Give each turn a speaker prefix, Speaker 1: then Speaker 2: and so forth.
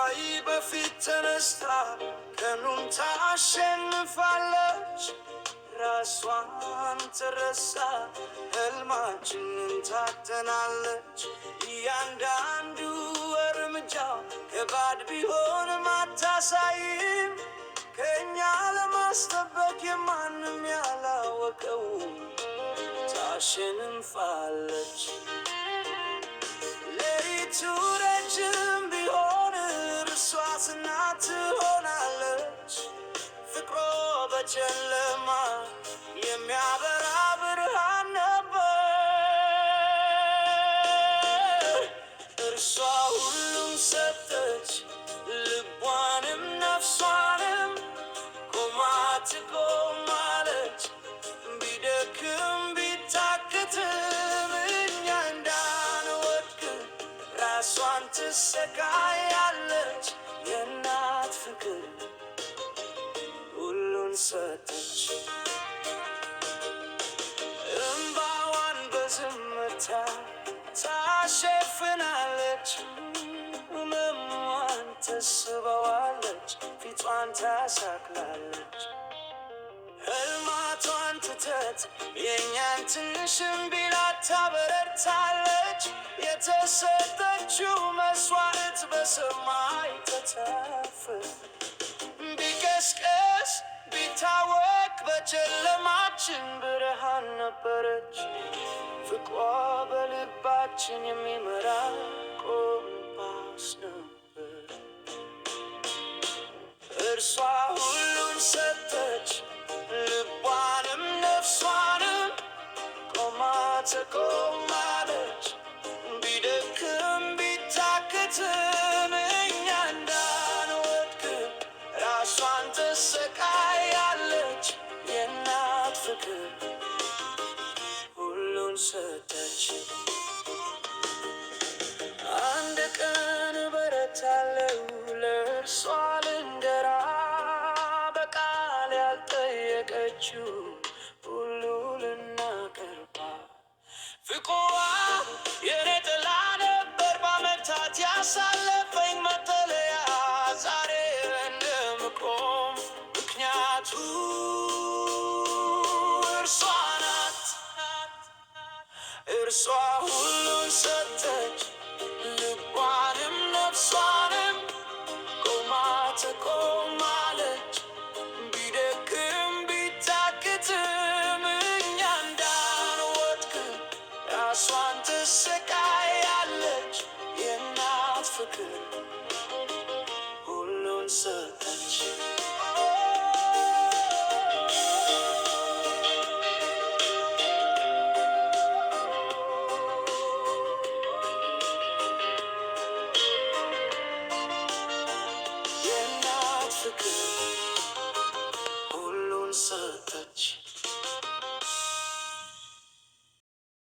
Speaker 1: ከፀሐይ በፊት ተነስታ ቀኑን ታሸንፋለች። ራሷን ትረሳ ሕልማችንን ታተናለች። እያንዳንዱ እርምጃ ከባድ ቢሆንም አታሳይም። ከእኛ ለማስጠበቅ የማንም ያላወቀው ታሸንፋለች። ሌሊቱ ረጅም ቢሆን እርሷ ጽናት ትሆናለች። ፍቅሯ በጨለማ የሚያበራ ብርሃን ነበር። እርሷ ሁሉን ሰጠች፣ ልቧንም ነፍሷንም። ቆማ ትቆማለች ቢደክም ቢታክትም። እኛ እንዳንወድቅ ራሷን ትሰቃያለች። የእናት ፍቅር ሁሉን ሰጠች። እምባዋን በዝምታ ታሸፍናለች። ሕመሟን ተስበዋለች፣ ፊቷን ታሳክላለች። ሕልማቷን ትተት የእኛን ትንሽም ቢላት ታበረታለች። የተሰጠችው መስዋዕት በሰማይ ተተረፈ። ቢቀስቀስ ቢታወቅ በጨለማችን ብርሃን ነበረች። ፍቅሯ በልባችን የሚመራ ኮምፓስ ነበር። እርሷ ሁሉን ሰጠች፣ ልቧንም ነፍሷንም። ቆማ ትቆማለች ቢደክም ቢታክትም። እኛ እንዳንወድቅ ራሷን ትሰቃያለች። የእናት ፍቅር ሁሉን ሰጠች። አንድ ቀን እበረታለሁ ለእርሷ ልንገራ። በቃል ያልጠየቀችው ሁሉ ልናቀርባ። ፍቅሯ የኔ ጥላ ነበር በዓመታት ያሳለፈኝ መጠለያ። ዛሬ እንደምቆም ምክንያቱ እርሷ ናት። እርሷ ሁሉን ሰጠች፣ ልቧንም ነፍሷንም። ቆማ ትቆማለች ቢደክም ቢታክትም። እኛ እንዳንወድቅ ራሷን ትሰቃያለች። የእናት ፍቅር ሁሉን ሰጠች። የእናት ፍቅር